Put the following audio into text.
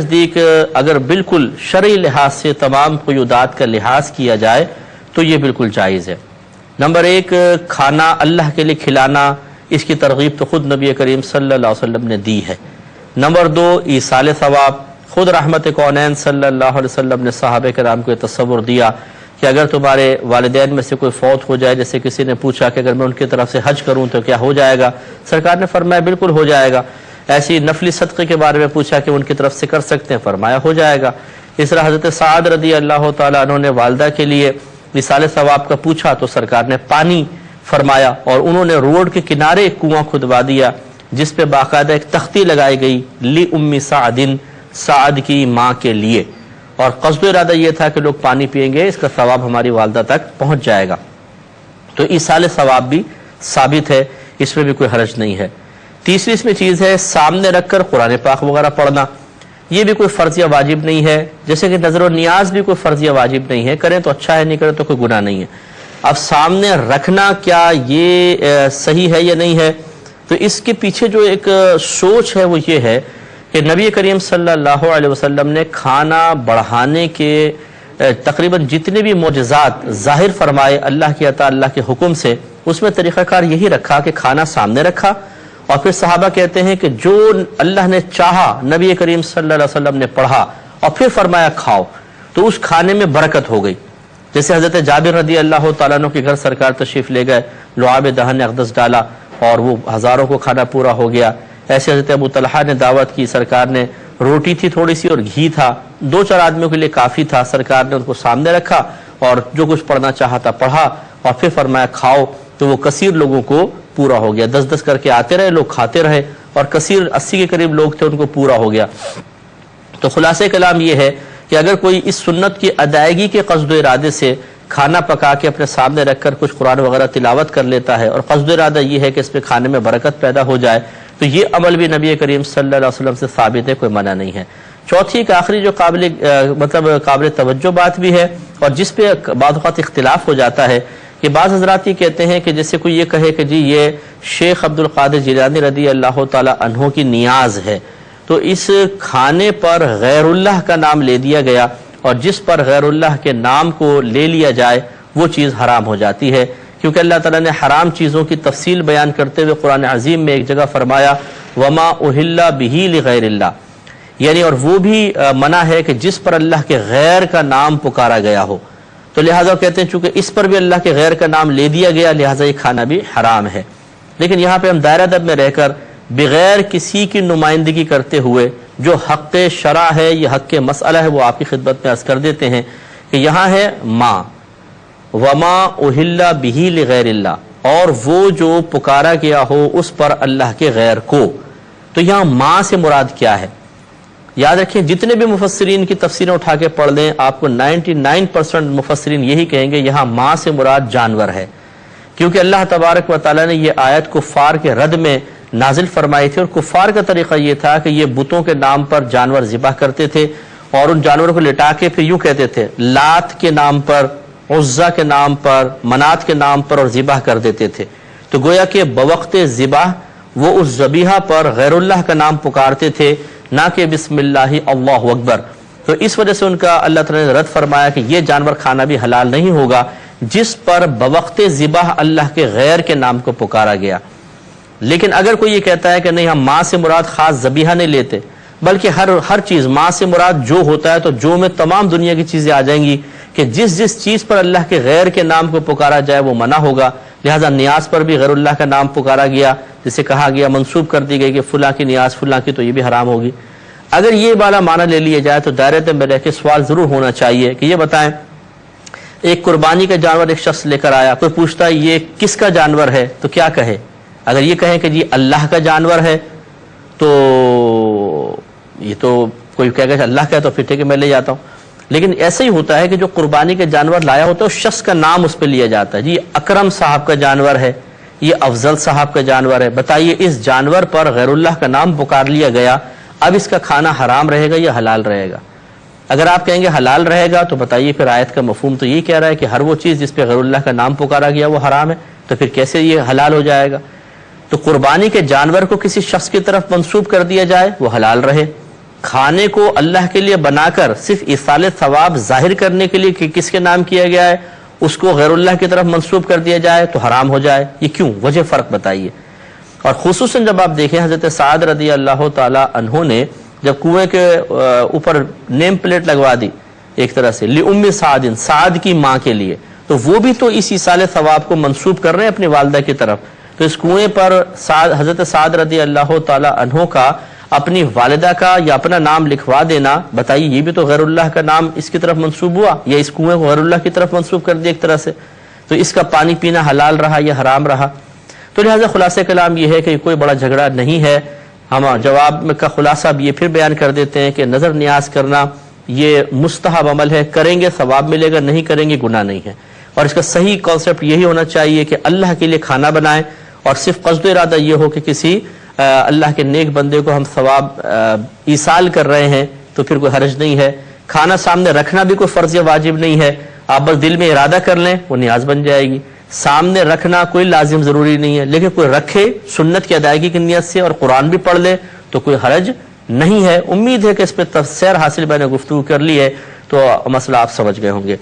نزدیک اگر بالکل شرعی لحاظ سے تمام قیودات کا لحاظ کیا جائے تو یہ بالکل جائز ہے۔ نمبر ایک، کھانا اللہ کے لیے کھلانا، اس کی ترغیب تو خود نبی کریم صلی اللہ علیہ وسلم نے دی ہے۔ نمبر دو، ایصال ثواب، خود رحمت کونین صلی اللہ علیہ وسلم نے صحابہ کرام کو یہ تصور دیا کہ اگر تمہارے والدین میں سے کوئی فوت ہو جائے، جیسے کسی نے پوچھا کہ اگر میں ان کی طرف سے حج کروں تو کیا ہو جائے گا، سرکار نے فرمایا بالکل ہو جائے گا۔ ایسی نفلی صدقے کے بارے میں پوچھا کہ ان کی طرف سے کر سکتے ہیں، فرمایا ہو جائے گا۔ اس طرح حضرت سعد رضی اللہ تعالیٰ عنہ نے والدہ کے لیے ایصال ثواب کا پوچھا تو سرکار نے پانی فرمایا، اور انہوں نے روڈ کے کنارے ایک کنواں کھدوا دیا جس پہ باقاعدہ ایک تختی لگائی گئی، لی ام سعد، سعد کی ماں کے لیے، اور قصد و ارادہ یہ تھا کہ لوگ پانی پئیں گے، اس کا ثواب ہماری والدہ تک پہنچ جائے گا۔ تو ایصال ثواب بھی ثابت ہے، اس میں بھی کوئی حرج نہیں ہے۔ تیسری اس میں چیز ہے سامنے رکھ کر قرآن پاک وغیرہ پڑھنا، یہ بھی کوئی فرض یا واجب نہیں ہے، جیسے کہ نظر و نیاز بھی کوئی فرض یا واجب نہیں ہے، کریں تو اچھا ہے، نہیں کریں تو کوئی گناہ نہیں ہے۔ اب سامنے رکھنا کیا یہ صحیح ہے یا نہیں ہے، تو اس کے پیچھے جو ایک سوچ ہے وہ یہ ہے کہ نبی کریم صلی اللہ علیہ وسلم نے کھانا بڑھانے کے تقریباً جتنے بھی معجزات ظاہر فرمائے اللہ کی عطا اللہ کے حکم سے، اس میں طریقہ کار یہی رکھا کہ کھانا سامنے رکھا، اور پھر صحابہ کہتے ہیں کہ جو اللہ نے چاہا نبی کریم صلی اللہ علیہ وسلم نے پڑھا اور پھر فرمایا کھاؤ، تو اس کھانے میں برکت ہو گئی۔ جیسے حضرت جابر رضی اللہ تعالیٰ عنہ کے گھر سرکار تشریف لے گئے، لعاب دہن اقدس ڈالا اور وہ ہزاروں کو کھانا پورا ہو گیا۔ ایسے حضرت ابو طلحہ نے دعوت کی، سرکار نے روٹی تھی تھوڑی سی اور گھی تھا، 2-4 آدمیوں کے لیے کافی تھا، سرکار نے ان کو سامنے رکھا اور جو کچھ پڑھنا چاہا تھا پڑھا، اور پھر فرمایا کھاؤ، تو وہ کثیر لوگوں کو پورا ہو گیا، 10-10 کر کے آتے رہے، لوگ کھاتے رہے، اور کثیر 80 کے قریب لوگ تھے، ان کو پورا ہو گیا۔ تو خلاصہ کلام یہ ہے کہ اگر کوئی اس سنت کی ادائیگی کے قصد و ارادے سے کھانا پکا کے اپنے سامنے رکھ کر کچھ قرآن وغیرہ تلاوت کر لیتا ہے اور قصد و ارادہ یہ ہے کہ اس پہ کھانے میں برکت پیدا ہو جائے، تو یہ عمل بھی نبی کریم صلی اللہ علیہ وسلم سے ثابت ہے، کوئی منع نہیں ہے۔ چوتھی ایک آخری جو قابل توجہ بات بھی ہے اور جس پہ بعض اوقات اختلاف ہو جاتا ہے کہ بعض حضرات یہ کہتے ہیں کہ جیسے کوئی یہ کہے کہ جی یہ شیخ عبد القادر جیلانی رضی اللہ تعالی عنہ کی نیاز ہے، تو اس کھانے پر غیر اللہ کا نام لے دیا گیا، اور جس پر غیر اللہ کے نام کو لے لیا جائے وہ چیز حرام ہو جاتی ہے، کیونکہ اللہ تعالیٰ نے حرام چیزوں کی تفصیل بیان کرتے ہوئے قرآن عظیم میں ایک جگہ فرمایا وما اہل بہ لغیر اللہ، یعنی اور وہ بھی منع ہے کہ جس پر اللہ کے غیر کا نام پکارا گیا ہو، تو لہٰذا کہتے ہیں چونکہ اس پر بھی اللہ کے غیر کا نام لے دیا گیا لہٰذا یہ کھانا بھی حرام ہے۔ لیکن یہاں پہ ہم دائرہ ادب میں رہ کر بغیر کسی کی نمائندگی کرتے ہوئے جو حق شرع ہے، یہ حق مسئلہ ہے، وہ آپ کی خدمت میں عرض کر دیتے ہیں کہ یہاں ہے ماں وما اہل بہ لغیر اللہ، اور وہ جو پکارا گیا ہو اس پر اللہ کے غیر کو، تو یہاں ماں سے مراد کیا ہے؟ یاد رکھیں جتنے بھی مفسرین کی تفسیریں اٹھا کے پڑھ لیں آپ کو 99% مفسرین یہی کہیں گے یہاں ماں سے مراد جانور ہے، کیونکہ اللہ تبارک و تعالیٰ نے یہ آیت کفار کے رد میں نازل فرمائی تھی، اور کفار کا طریقہ یہ تھا کہ یہ بتوں کے نام پر جانور ذبح کرتے تھے اور ان جانوروں کو لٹا کے پھر یوں کہتے تھے لات کے نام پر، عزا کے نام پر، منات کے نام پر، اور ذبح کر دیتے تھے، تو گویا کہ بوقت ذبح وہ اس ذبیحہ پر غیر اللہ کا نام پکارتے تھے، نہ کہ بسم اللہ اللہ اکبر۔ تو اس وجہ سے ان کا اللہ تعالیٰ نے رد فرمایا کہ یہ جانور کھانا بھی حلال نہیں ہوگا جس پر بوقت ذبح اللہ کے غیر کے نام کو پکارا گیا۔ لیکن اگر کوئی یہ کہتا ہے کہ نہیں ہم ماں سے مراد خاص ذبیحہ نہیں لیتے، بلکہ ہر چیز ماں سے مراد جو ہوتا ہے، تو جو میں تمام دنیا کی چیزیں آ جائیں گی کہ جس چیز پر اللہ کے غیر کے نام کو پکارا جائے وہ منع ہوگا، لہذا نیاز پر بھی غیر اللہ کا نام پکارا گیا، جسے کہا گیا منسوب کر دی گئی کہ فلاں کی نیاز فلاں کی، تو یہ بھی حرام ہوگی۔ اگر یہ والا معنی لے لیا جائے تو دائرے میں رہ کے سوال ضرور ہونا چاہیے کہ یہ بتائیں ایک قربانی کا جانور ایک شخص لے کر آیا، کوئی پوچھتا ہے یہ کس کا جانور ہے، تو کیا کہے؟ اگر یہ کہیں کہ جی اللہ کا جانور ہے تو یہ تو کوئی کہے گا اللہ کا ہے تو پھر ٹھیک ہے میں لے جاتا ہوں، لیکن ایسا ہی ہوتا ہے کہ جو قربانی کے جانور لایا ہوتا ہے اس شخص کا نام اس پہ لیا جاتا ہے، جی یہ اکرم صاحب کا جانور ہے، یہ افضل صاحب کا جانور ہے، بتائیے اس جانور پر غیر اللہ کا نام پکار لیا گیا، اب اس کا کھانا حرام رہے گا یا حلال رہے گا؟ اگر آپ کہیں گے حلال رہے گا تو بتائیے پھر آیت کا مفہوم تو یہی کہہ رہا ہے کہ ہر وہ چیز جس پہ غیر اللہ کا نام پکارا گیا وہ حرام ہے، تو پھر کیسے یہ حلال ہو جائے گا؟ تو قربانی کے جانور کو کسی شخص کی طرف منسوب کر دیا جائے وہ حلال رہے، کھانے کو اللہ کے لیے بنا کر صرف ایصال ثواب ظاہر کرنے کے لیے کہ کس کے نام کیا گیا ہے اس کو غیر اللہ کی طرف منسوب کر دیا جائے تو حرام ہو جائے؟ یہ کیوں؟ وجہ فرق بتائیے۔ اور خصوصاً جب آپ دیکھیں حضرت سعد رضی اللہ تعالی عنہ نے جب کنویں کے اوپر نیم پلیٹ لگوا دی ایک طرح سے لِأُمِّ سعد، سعد کی ماں کے لیے، تو وہ بھی تو اس ایصال ثواب کو منسوب کر رہے ہیں اپنی والدہ کی طرف۔ تو اس کنویں پر حضرت سعد رضی اللہ تعالی عنہ کا اپنی والدہ کا یا اپنا نام لکھوا دینا، بتائیے یہ بھی تو غیر اللہ کا نام اس کی طرف منسوب ہوا، یا اس کنویں کو غیر اللہ کی طرف منسوب کر دیا ایک طرح سے، تو اس کا پانی پینا حلال رہا یا حرام رہا؟ تو لہٰذا خلاصہ کلام یہ ہے کہ کوئی بڑا جھگڑا نہیں ہے۔ ہم جواب میں کا خلاصہ بھی یہ پھر بیان کر دیتے ہیں کہ نظر نیاز کرنا یہ مستحب عمل ہے، کریں گے ثواب ملے گا، نہیں کریں گے گناہ نہیں ہے۔ اور اس کا صحیح کانسیپٹ یہی ہونا چاہیے کہ اللہ کے لیے کھانا بنائیں اور صرف قصد و ارادہ یہ ہو کہ کسی اللہ کے نیک بندے کو ہم ثواب ایصال کر رہے ہیں تو پھر کوئی حرج نہیں ہے۔ کھانا سامنے رکھنا بھی کوئی فرض یا واجب نہیں ہے، آپ بس دل میں ارادہ کر لیں وہ نیاز بن جائے گی۔ سامنے رکھنا کوئی لازم ضروری نہیں ہے، لیکن کوئی رکھے سنت کی ادائیگی کی نیت سے اور قرآن بھی پڑھ لے تو کوئی حرج نہیں ہے۔ امید ہے کہ اس پہ تفسیر حاصل میں نے گفتگو کر لی ہے تو مسئلہ آپ سمجھ گئے ہوں گے۔